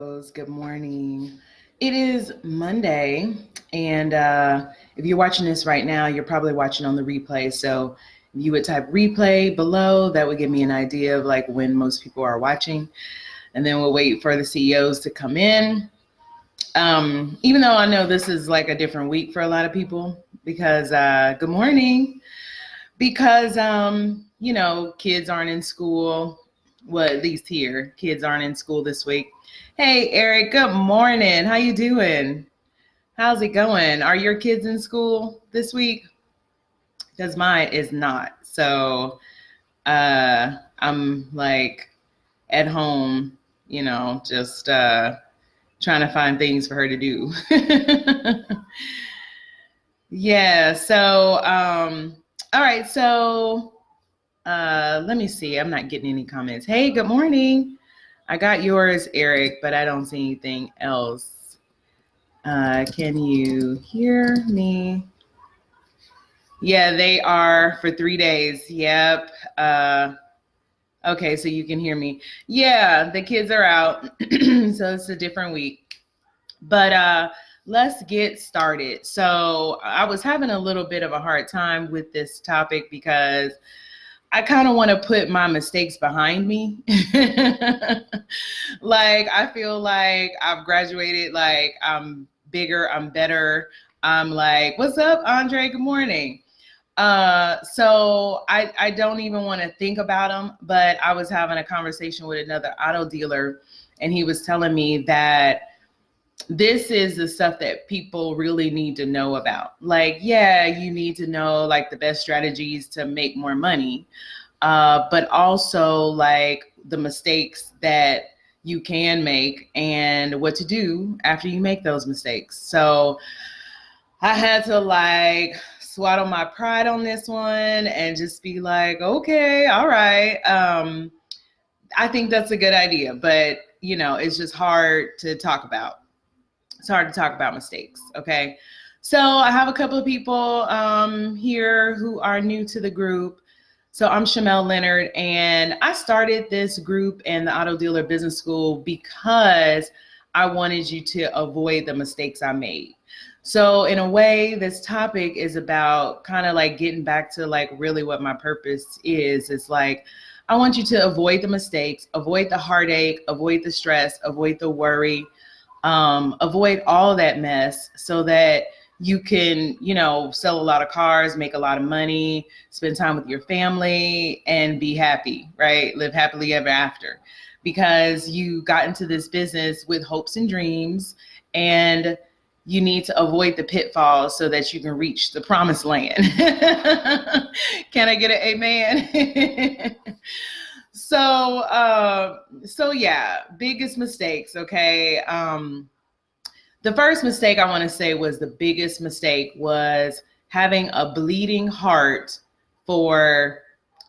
Good morning. It is Monday, and if you're watching this right now, you're probably watching on the replay. So if you would type replay below, that would give me an idea of like when most people are watching, and then we'll wait for the CEOs to come in. Even though I know this is like a different week for a lot of people, because good morning, because kids aren't in school. Well, at least here, kids aren't in school this week. Hey, Eric, good morning. How you doing? How's it going? Are your kids in school this week? Because mine is not. So I'm like at home, just trying to find things for her to do. Yeah, so all right, so let me see. I'm not getting any comments. Hey, good morning. I got yours, Eric, but I don't see anything else. Can you hear me? Yeah, they are for 3 days. Yep. Okay, so you can hear me. Yeah, the kids are out, so it's a different week. But let's get started. So I was having a little bit of a hard time with this topic because I kind of want to put my mistakes behind me. Like, I feel like I've graduated, like I'm bigger, I'm better. I'm like, what's up, Andre? Good morning. So I don't even want to think about them, but I was having a conversation with another auto dealer, and he was telling me that this is the stuff that people really need to know about. Like, yeah, you need to know like the best strategies to make more money, but also like the mistakes that you can make and what to do after you make those mistakes. So I had to like swaddle my pride on this one and just be like, okay, all right. I think that's a good idea, but it's just hard to talk about. It's hard to talk about mistakes, okay? So I have a couple of people here who are new to the group. So I'm Shamel Leonard, and I started this group in the Auto Dealer Business School because I wanted you to avoid the mistakes I made. So in a way, this topic is about kind of like getting back to like really what my purpose is. It's like, I want you to avoid the mistakes, avoid the heartache, avoid the stress, avoid the worry, avoid all that mess so that you can, sell a lot of cars, make a lot of money, spend time with your family, and be happy, right? Live happily ever after. Because you got into this business with hopes and dreams, and you need to avoid the pitfalls so that you can reach the promised land. Can I get an amen? So yeah, biggest mistakes, okay? The first mistake I want to say was the biggest mistake was having a bleeding heart for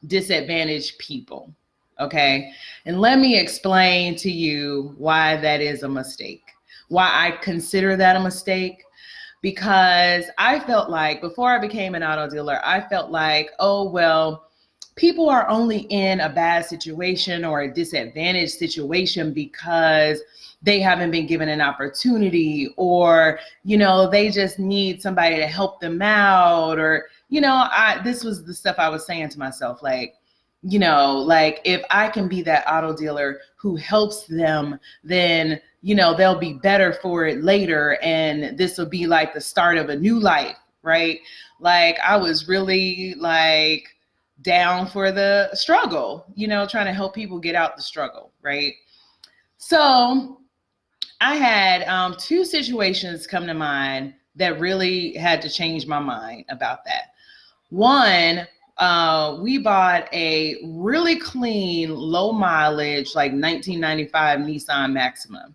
disadvantaged people, okay? And let me explain to you why that is a mistake, why I consider that a mistake. Because I felt like before I became an auto dealer, I felt like, oh, well, people are only in a bad situation or a disadvantaged situation because they haven't been given an opportunity, or, they just need somebody to help them out. Or, this was the stuff I was saying to myself, like, like if I can be that auto dealer who helps them, then, they'll be better for it later. And this will be like the start of a new life, right? Like I was really like down for the struggle, trying to help people get out the struggle, right? So I had two situations come to mind that really had to change my mind about that. One, we bought a really clean, low mileage, like 1995 Nissan Maxima.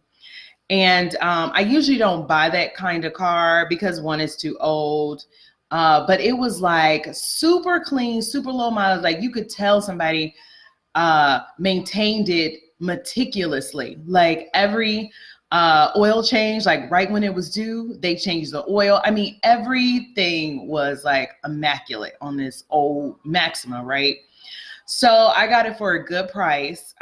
And I usually don't buy that kind of car because one, is too old. But it was like super clean, super low mileage. Like you could tell somebody maintained it meticulously. Like every oil change, like right when it was due, they changed the oil. I mean, everything was like immaculate on this old Maxima, right? So I got it for a good price.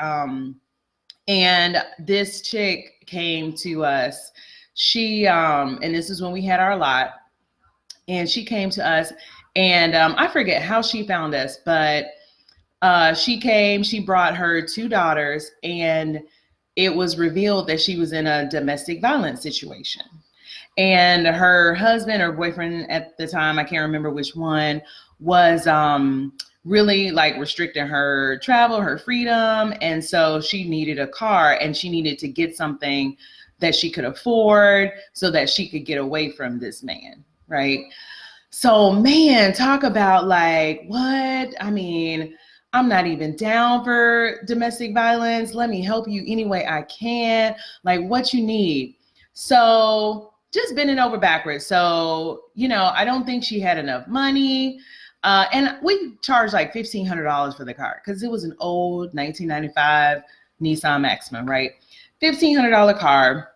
And this chick came to us. She, and this is when we had our lot, and she came to us, and I forget how she found us, but she came, she brought her 2 daughters, and it was revealed that she was in a domestic violence situation. And her husband or boyfriend at the time, I can't remember which one, was really like restricting her travel, her freedom. And so she needed a car, and she needed to get something that she could afford so that she could get away from this man, right? So, man, talk about like, what? I mean, I'm not even down for domestic violence. Let me help you any way I can. Like, what you need. So just bending over backwards. So, I don't think she had enough money. And we charged like $1,500 for the car because it was an old 1995 Nissan Maxima, right? $1,500 car.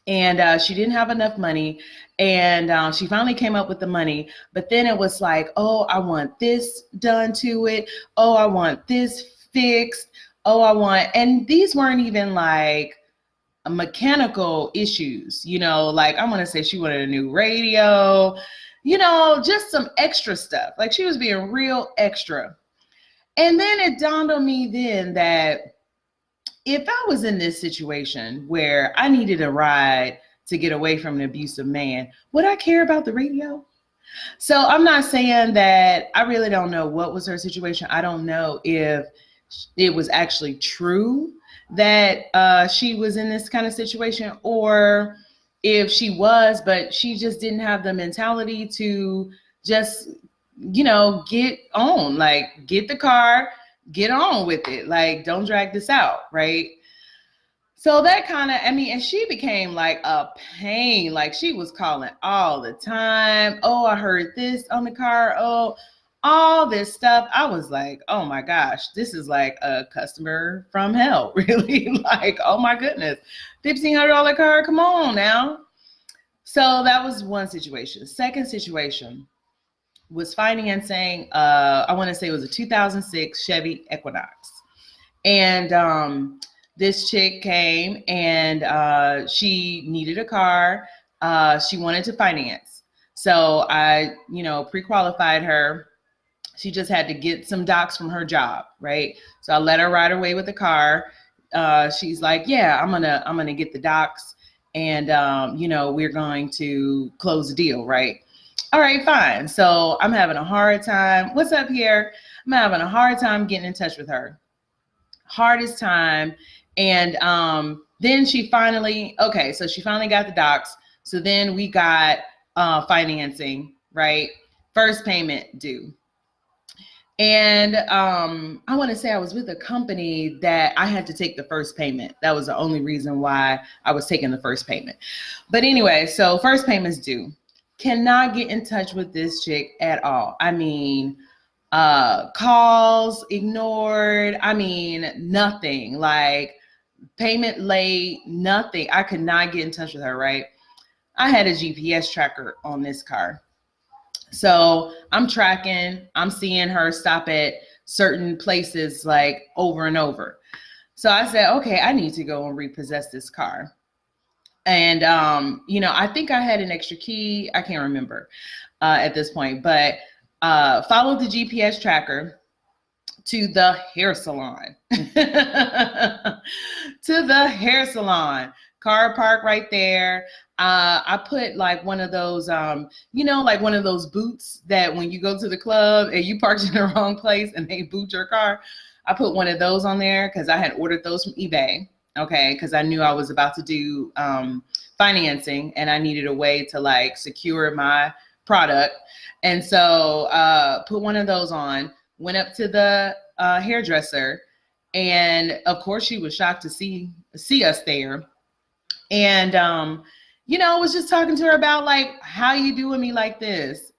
And she didn't have enough money. And she finally came up with the money. But then it was like, oh, I want this done to it. Oh, I want this fixed. Oh, and these weren't even like mechanical issues, like I want to say she wanted a new radio, just some extra stuff. Like she was being real extra. And then it dawned on me then that if I was in this situation where I needed a ride to get away from an abusive man, would I care about the radio? So I'm not saying that I really don't know what was her situation. I don't know if it was actually true that she was in this kind of situation, or if she was, but she just didn't have the mentality to just, get on, like get the car, get on with it. Like, don't drag this out, right? So that kind of, and she became like a pain. Like she was calling all the time. Oh, I heard this on the car. Oh, all this stuff. I was like, oh my gosh, this is like a customer from hell, really. Like, oh my goodness, $1,500 car. Come on now. So that was one situation. Second situation was financing. I want to say it was a 2006 Chevy Equinox. And this chick came and she needed a car. She wanted to finance. So I, pre-qualified her. She just had to get some docs from her job, right? So I let her ride away with the car. She's like, yeah, I'm gonna get the docs, and we're going to close the deal, right? All right, fine. So I'm having a hard time. What's up here? I'm having a hard time getting in touch with her. Hardest time. And then she finally got the docs. So then we got financing, right? First payment due. And I want to say I was with a company that I had to take the first payment. That was the only reason why I was taking the first payment. But anyway, so first payment's due. Cannot get in touch with this chick at all. Calls ignored. Nothing. Like payment late, nothing. I could not get in touch with her, right? I had a GPS tracker on this car. So I'm tracking, I'm seeing her stop at certain places like over and over. So I said, okay, I need to go and repossess this car. And, I think I had an extra key. I can't remember at this point, but followed the GPS tracker to the hair salon. To the hair salon. Car park right there. I put like one of those, like one of those boots that when you go to the club and you parked in the wrong place and they boot your car. I put one of those on there because I had ordered those from eBay. Okay, because I knew I was about to do financing and I needed a way to like secure my product. And so put one of those on, went up to the hairdresser, and of course she was shocked to see us there. And was just talking to her about like, how you doing me like this?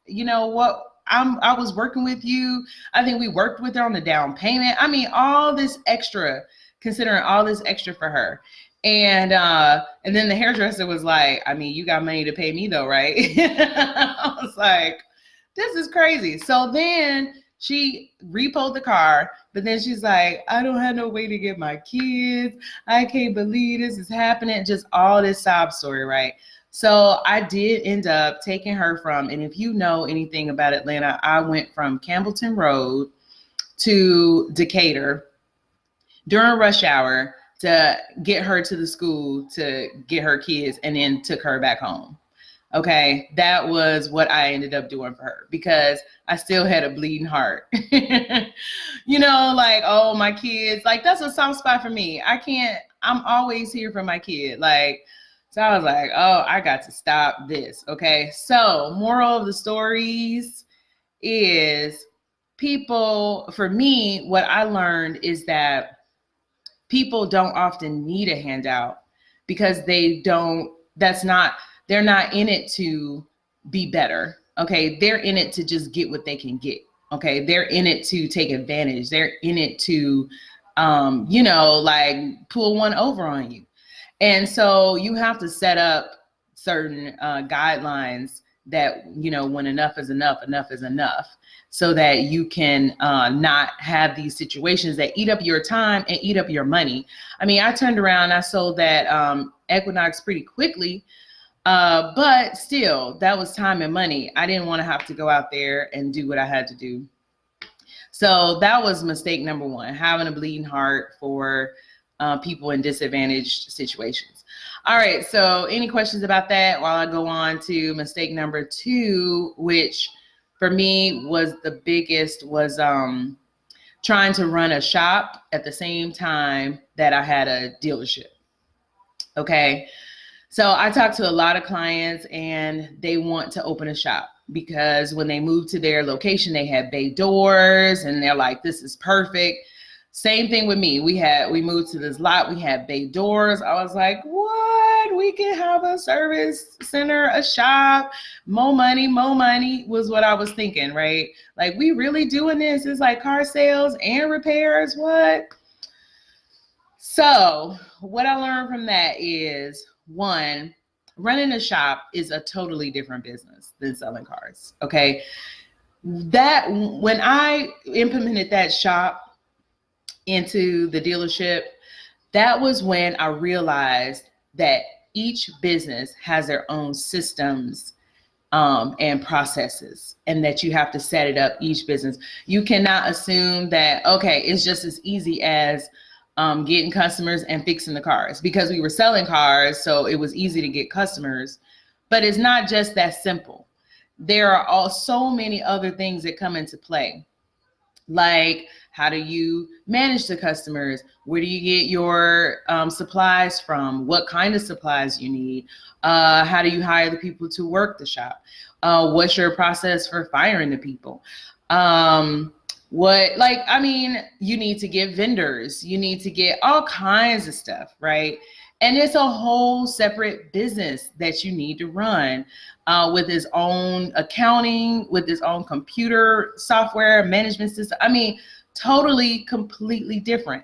I was working with you. I think we worked with her on the down payment. All this extra, considering all this extra for her. And then the hairdresser was like, you got money to pay me though, right? I was like, this is crazy. So then She repoed the car, but then she's like, I don't have no way to get my kids. I can't believe this is happening. Just all this sob story, right? So I did end up taking her from, and if you know anything about Atlanta, I went from Campbellton Road to Decatur during rush hour to get her to the school to get her kids, and then took her back home. Okay, that was what I ended up doing for her because I still had a bleeding heart. You know, like, oh, my kids, like that's a soft spot for me. I'm always here for my kid. Like, so I was like, oh, I got to stop this. Okay, so moral of the stories is people, for me, what I learned is that people don't often need a handout because they're not in it to be better. Okay. They're in it to just get what they can get. Okay. They're in it to take advantage. They're in it to, like pull one over on you. And so you have to set up certain guidelines that, when enough is enough, enough is enough, so that you can not have these situations that eat up your time and eat up your money. I mean, I turned around, I sold that Equinox pretty quickly, but still, that was time and money. I didn't want to have to go out there and do what I had to do. So that was mistake number one, having a bleeding heart for people in disadvantaged situations. All right, so any questions about that while I go on to mistake number two, which for me was the biggest, was trying to run a shop at the same time that I had a dealership. Okay, so I talked to a lot of clients and they want to open a shop because when they moved to their location, they had bay doors and they're like, this is perfect. Same thing with me. We moved to this lot. We had bay doors. I was like, what? We can have a service center, a shop, more money was what I was thinking, right? Like, we really doing this? It's like car sales and repairs. What? So what I learned from that is, one, running a shop is a totally different business than selling cars. Okay. That when I implemented that shop into the dealership, that was when I realized that each business has their own systems and processes, and that you have to set it up each business. You cannot assume that, okay, it's just as easy as getting customers and fixing the cars, because we were selling cars, so it was easy to get customers. But it's not just that simple. There are so many other things that come into play. Like, how do you manage the customers? Where do you get your supplies from? What kind of supplies you need? How do you hire the people to work the shop? What's your process for firing the people? You need to get vendors. You need to get all kinds of stuff, right? And it's a whole separate business that you need to run with its own accounting, with its own computer software management system. I mean, totally, completely different.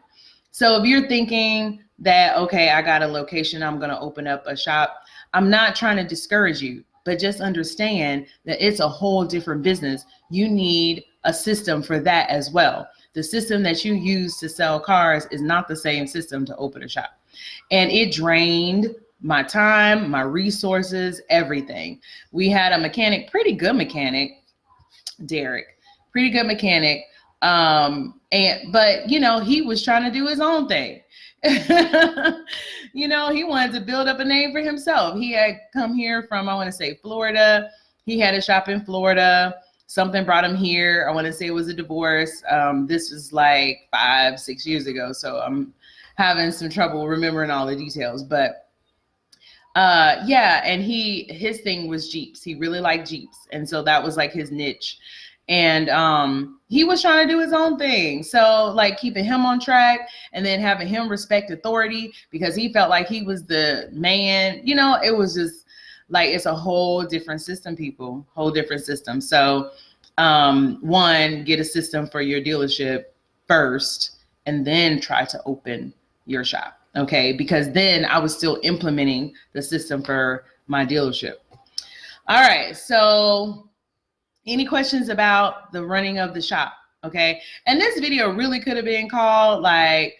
So if you're thinking that, okay, I got a location, I'm going to open up a shop, I'm not trying to discourage you, but just understand that it's a whole different business. You need a system for that as well. The system that you use to sell cars is not the same system to open a shop. And it drained my time, my resources, everything. We had a mechanic, pretty good mechanic, Derek, pretty good mechanic. But he was trying to do his own thing. He wanted to build up a name for himself. He had come here from, I want to say, Florida. He had a shop in Florida. Something brought him here. I want to say it was a divorce. This was like 5-6 years ago. So I'm having some trouble remembering all the details, but and his thing was Jeeps. He really liked Jeeps. And so that was like his niche. And he was trying to do his own thing. So like keeping him on track and then having him respect authority because he felt like he was the man, it was just like, it's a whole different system, people, whole different system. So one, get a system for your dealership first, and then try to open your shop. Okay. Because then I was still implementing the system for my dealership. All right. So any questions about the running of the shop? Okay. And this video really could have been called like,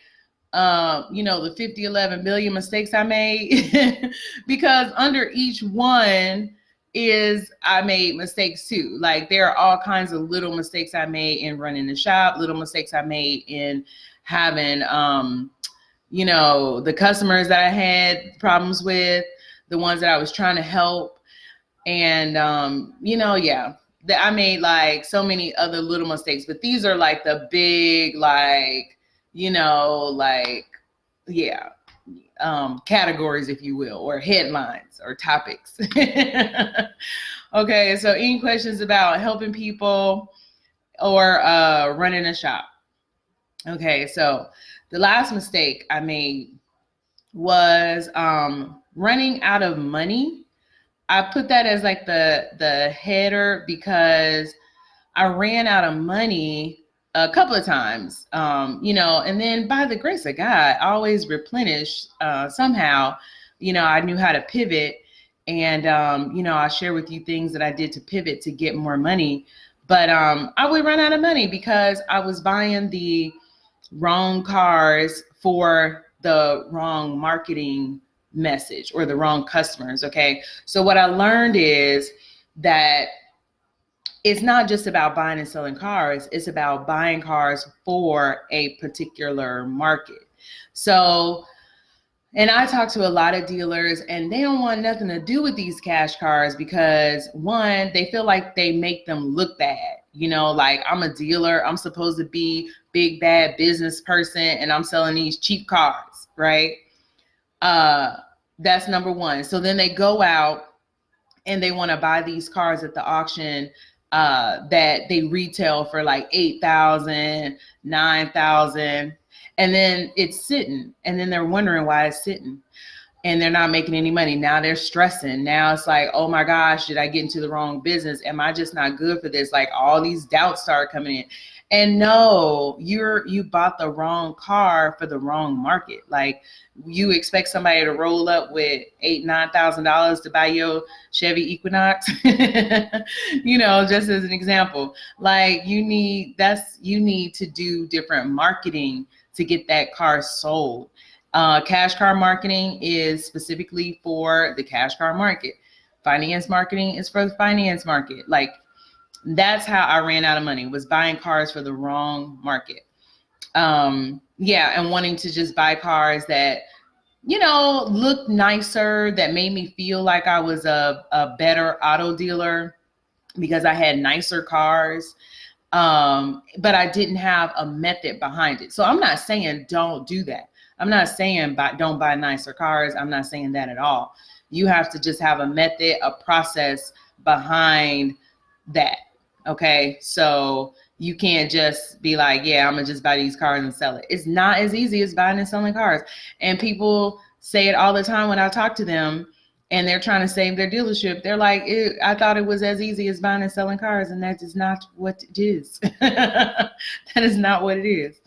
the 50, 11 billion mistakes I made because under each one is I made mistakes too. Like there are all kinds of little mistakes I made in running the shop, little mistakes I made in having, the customers that I had problems with, the ones that I was trying to help. And, I made like so many other little mistakes, but these are like the big, categories, if you will, or headlines or topics. Okay, so any questions about helping people or running a shop? Okay, so the last mistake I made was running out of money. I put that as like the header because I ran out of money a couple of times, and then by the grace of God, I always replenish somehow. I knew how to pivot, and I'll share with you things that I did to pivot to get more money. But I would run out of money because I was buying the wrong cars for the wrong marketing message or the wrong customers. Okay, so what I learned is that it's not just about buying and selling cars, it's about buying cars for a particular market. So, and I talk to a lot of dealers and they don't want nothing to do with these cash cars because one, they feel like they make them look bad. Like I'm a dealer, I'm supposed to be big, bad business person and I'm selling these cheap cars, right? That's number one. So then they go out and they want to buy these cars at the auction that they retail for like $8,000, $9,000, and then it's sitting, and then they're wondering why it's sitting, and they're not making any money. Now they're stressing. Now it's like, oh my gosh, did I get into the wrong business? Am I just not good for this? Like all these doubts start coming in. And no, you bought the wrong car for the wrong market. Like you expect somebody to roll up with $8,000-$9,000 to buy your Chevy Equinox, just as an example. Like you need to do different marketing to get that car sold. Cash car marketing is specifically for the cash car market. Finance marketing is for the finance market. Like that's how I ran out of money, was buying cars for the wrong market. And wanting to just buy cars that, looked nicer, that made me feel like I was a better auto dealer because I had nicer cars. But I didn't have a method behind it. So I'm not saying don't do that. I'm not saying don't buy nicer cars. I'm not saying that at all. You have to just have a method, a process behind that. Okay, so you can't just be like, yeah, I'm gonna just buy these cars and sell it. It's not as easy as buying and selling cars. And people say it all the time when I talk to them and they're trying to save their dealership. They're like, I thought it was as easy as buying and selling cars, and that is not what it is. That is not what it is.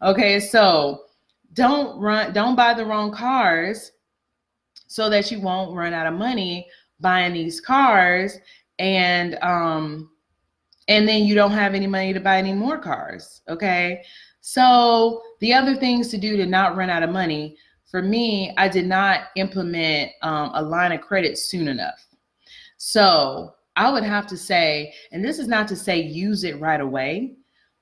Okay, so don't buy the wrong cars so that you won't run out of money buying these cars, and then you don't have any money to buy any more cars. Okay, so the other things to do to not run out of money, for me, I did not implement a line of credit soon enough. So I would have to say, and this is not to say use it right away,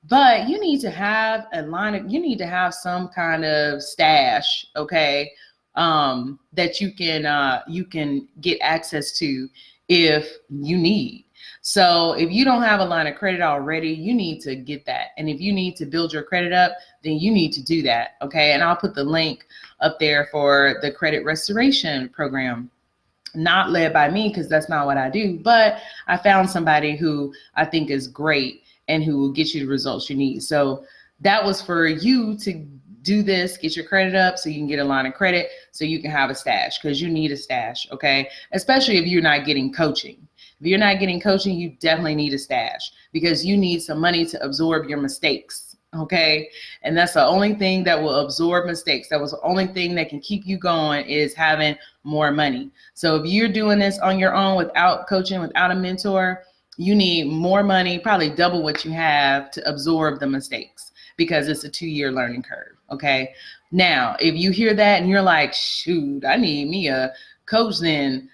but you need to have you need to have some kind of stash, okay, that you can get access to if you need. So if you don't have a line of credit already, you need to get that. And if you need to build your credit up, then you need to do that. Okay. And I'll put the link up there for the credit restoration program, not led by me, because that's not what I do, but I found somebody who I think is great and who will get you the results you need. So that was for you to do this, get your credit up so you can get a line of credit so you can have a stash, because you need a stash. Okay. Especially if you're not getting coaching. If you're not getting coaching, you definitely need a stash, because you need some money to absorb your mistakes. Okay. And that's the only thing that will absorb mistakes. That was the only thing that can keep you going, is having more money. So if you're doing this on your own without coaching, without a mentor, you need more money, probably double what you have to absorb the mistakes because it's a 2-year learning curve. Okay. Now, if you hear that and you're like, shoot, I need me a coach, then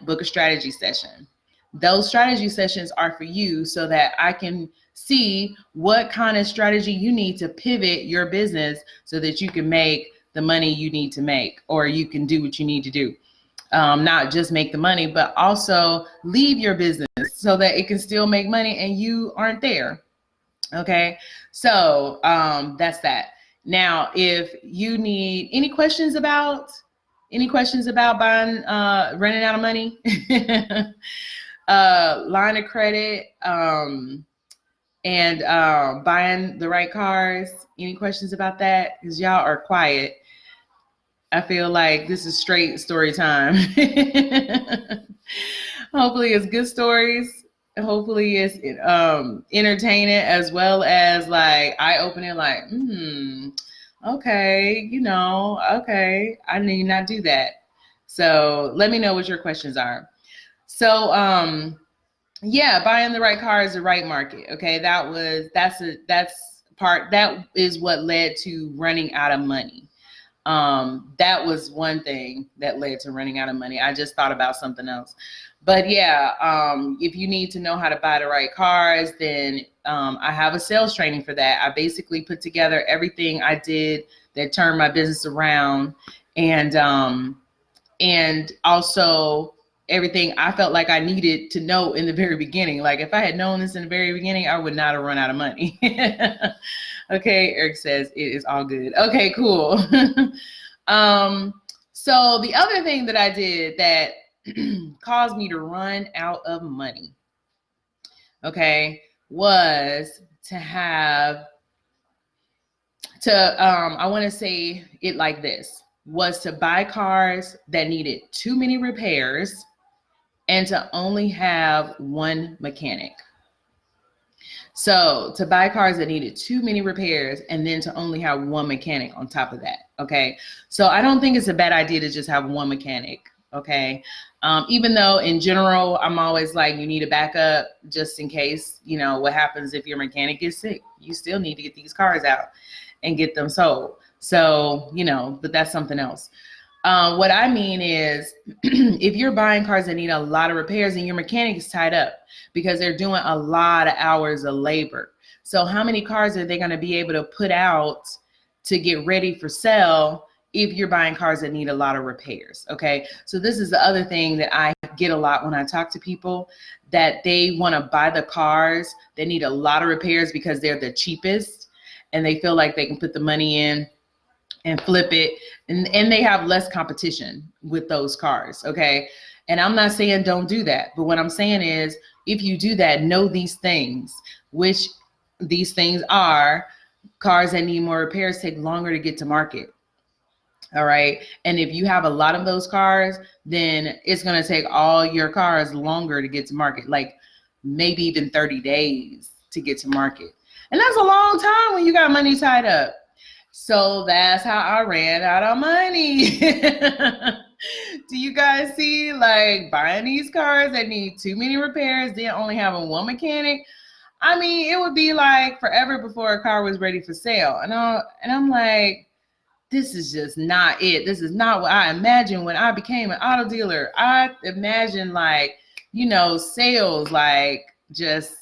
book a strategy session. Those strategy sessions are for you so that I can see what kind of strategy you need to pivot your business so that you can make the money you need to make, or you can do what you need to do. Not just make the money, but also leave your business so that it can still make money and you aren't there. Okay. So that's that. Now, if you need any questions about buying, running out of money, line of credit, and buying the right cars, any questions about that? Because y'all are quiet. I feel like this is straight story time. Hopefully it's good stories. Hopefully it's entertaining as well as like eye-opening, like, okay, okay, I need not do that. So let me know what your questions are. So yeah, buying the right car is the right market. Okay, that is what led to running out of money. That was one thing that led to running out of money. I just thought about something else. But yeah, if you need to know how to buy the right cars, then I have a sales training for that. I basically put together everything I did that turned my business around, and also everything I felt like I needed to know in the very beginning. Like if I had known this in the very beginning, I would not have run out of money. Okay, Eric says it is all good. Okay, cool. So the other thing that I did that caused me to run out of money, okay, was I want to say it like this, was to buy cars that needed too many repairs and to only have one mechanic. So to buy cars that needed too many repairs and then to only have one mechanic on top of that. Okay. So I don't think it's a bad idea to just have one mechanic. Okay. Even though in general, I'm always like, you need a backup just in case, what happens if your mechanic gets sick. You still need to get these cars out and get them sold. So, but that's something else. What I mean is if you're buying cars that need a lot of repairs and your mechanic is tied up because they're doing a lot of hours of labor. So how many cars are they going to be able to put out to get ready for sale if you're buying cars that need a lot of repairs? Okay. So this is the other thing that I get a lot when I talk to people, that they want to buy the cars that need a lot of repairs because they're the cheapest and they feel like they can put the money in and flip it, and they have less competition with those cars, okay? And I'm not saying don't do that, but what I'm saying is if you do that, know these things, which these things are cars that need more repairs take longer to get to market, all right? And if you have a lot of those cars, then it's gonna take all your cars longer to get to market, like maybe even 30 days to get to market. And that's a long time when you got money tied up. So that's how I ran out of money. Do you guys see, like, buying these cars that need too many repairs, then only having one mechanic? I mean, it would be like forever before a car was ready for sale. And I'm like, this is just not it. This is not what I imagined when I became an auto dealer. I imagined sales like just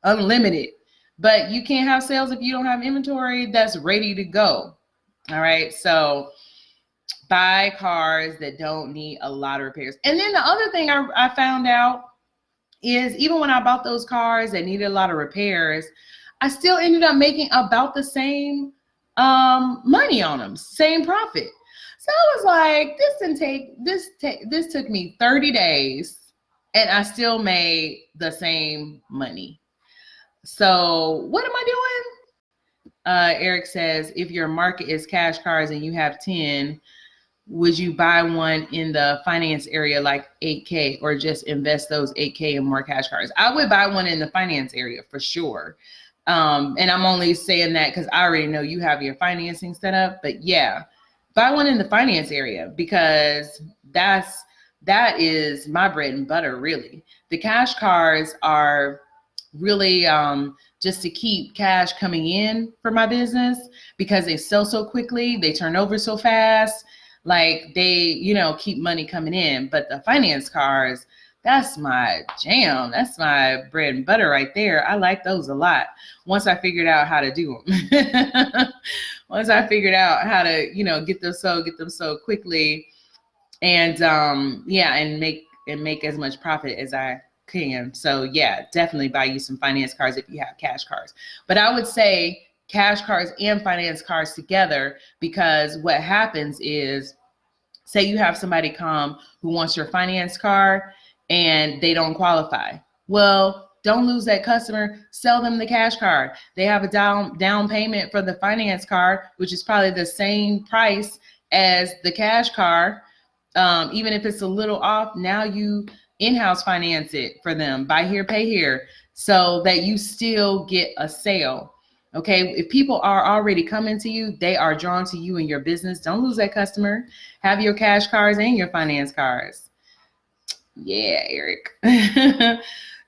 unlimited. But you can't have sales if you don't have inventory that's ready to go. All right. So buy cars that don't need a lot of repairs. And then the other thing I found out is even when I bought those cars that needed a lot of repairs, I still ended up making about the same money on them, same profit. So I was like, this took me 30 days and I still made the same money. So what am I doing? Eric says, if your market is cash cars and you have 10, would you buy one in the finance area like 8K or just invest those 8K in more cash cars? I would buy one in the finance area for sure. And I'm only saying that because I already know you have your financing set up. But yeah, buy one in the finance area because that's that is my bread and butter, really. The cash cars are really just to keep cash coming in for my business because they sell so quickly, they turn over so fast, like they, keep money coming in. But the finance cars, that's my jam. That's my bread and butter right there. I like those a lot. Once I figured out how to do them. Once I figured out how to, get them so quickly and and make as much profit as I can. So yeah, definitely buy you some finance cards if you have cash cards. But I would say cash cards and finance cards together, because what happens is, say you have somebody come who wants your finance card and they don't qualify. Well, don't lose that customer. Sell them the cash card. They have a down payment for the finance card, which is probably the same price as the cash card. Even if it's a little off, now you in-house finance it for them, buy here, pay here, so that you still get a sale. Okay, if people are already coming to you, they are drawn to you and your business. Don't lose that customer. Have your cash cards and your finance cards. Yeah, Eric.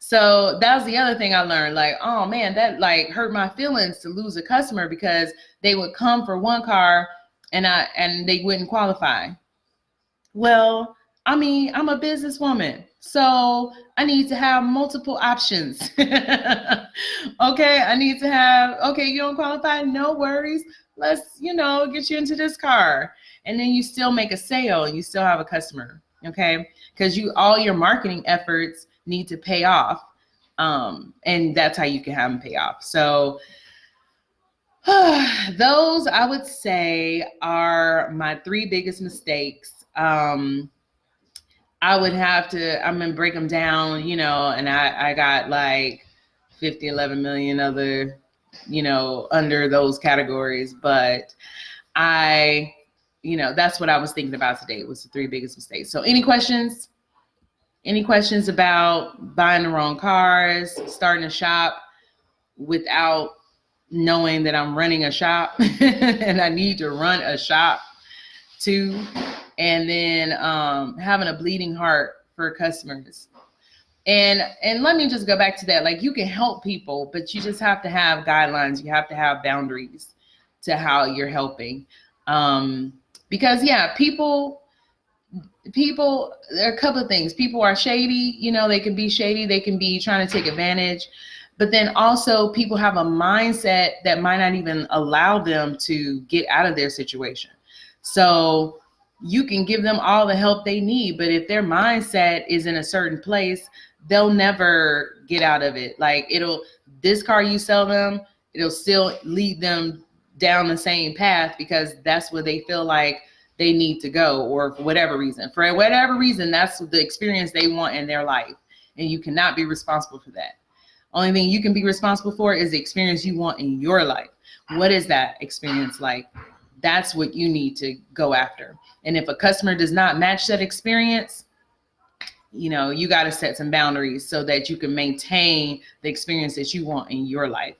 So that was the other thing I learned. Like, oh man, that like hurt my feelings to lose a customer because they would come for one car and they wouldn't qualify. Well, I mean, I'm a businesswoman, so I need to have multiple options. Okay, I need to have, okay, you don't qualify, no worries. Let's, get you into this car. And then you still make a sale and you still have a customer, okay? Because all your marketing efforts need to pay off. And that's how you can have them pay off. So those, I would say, are my 3 biggest mistakes. I'm gonna break them down, and I got like 50, 11 million other, under those categories. But that's what I was thinking about today, was the 3 biggest mistakes. So any questions? Any questions about buying the wrong cars, starting a shop without knowing that I'm running a shop and I need to run a shop too? And then having a bleeding heart for customers. And let me just go back to that. Like, you can help people, but you just have to have guidelines. You have to have boundaries to how you're helping. Because people, there are a couple of things. People are shady, they can be shady. They can be trying to take advantage. But then also people have a mindset that might not even allow them to get out of their situation. So you can give them all the help they need, but if their mindset is in a certain place, they'll never get out of it. Like, this car you sell them, it'll still lead them down the same path because that's where they feel like they need to go, or for whatever reason. For whatever reason, that's the experience they want in their life. And you cannot be responsible for that. Only thing you can be responsible for is the experience you want in your life. What is that experience like? That's what you need to go after. And if a customer does not match that experience, you got to set some boundaries so that you can maintain the experience that you want in your life.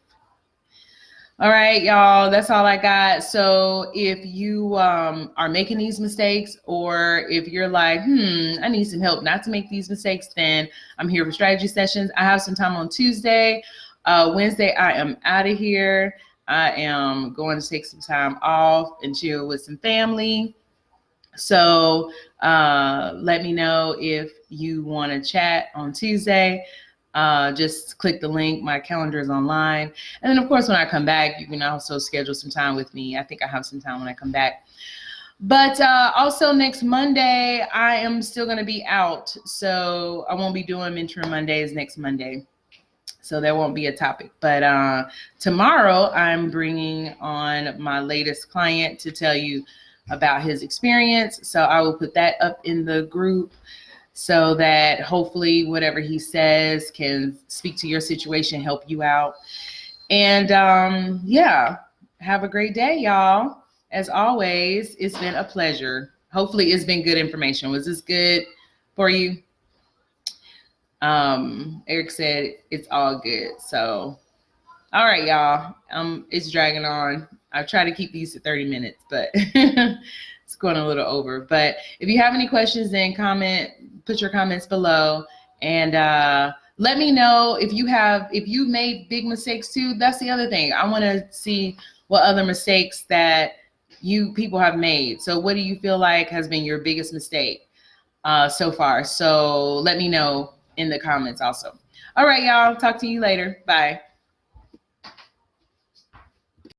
All right, y'all, that's all I got. So if you are making these mistakes, or if you're like, I need some help not to make these mistakes, then I'm here for strategy sessions. I have some time on Tuesday. Wednesday, I am out of here. I am going to take some time off and chill with some family. So let me know if you want to chat on Tuesday. Just click the link. My calendar is online. And then, of course, when I come back, you can also schedule some time with me. I think I have some time when I come back. But also next Monday, I am still going to be out. So I won't be doing Mentoring Mondays next Monday. So there won't be a topic. But tomorrow, I'm bringing on my latest client to tell you about his experience. So I will put that up in the group so that hopefully whatever he says can speak to your situation, help you out. And have a great day, y'all. As always, it's been a pleasure. Hopefully it's been good information. Was this good for you? Eric said it's all good. So, all right, y'all. It's dragging on. I try to keep these to 30 minutes, but it's going a little over. But if you have any questions, then comment put your comments below, and let me know if you made big mistakes too. That's the other thing. I want to see what other mistakes that people have made. So what do you feel like has been your biggest mistake so far? So let me know in the comments also. All right, y'all. Talk to you later. Bye.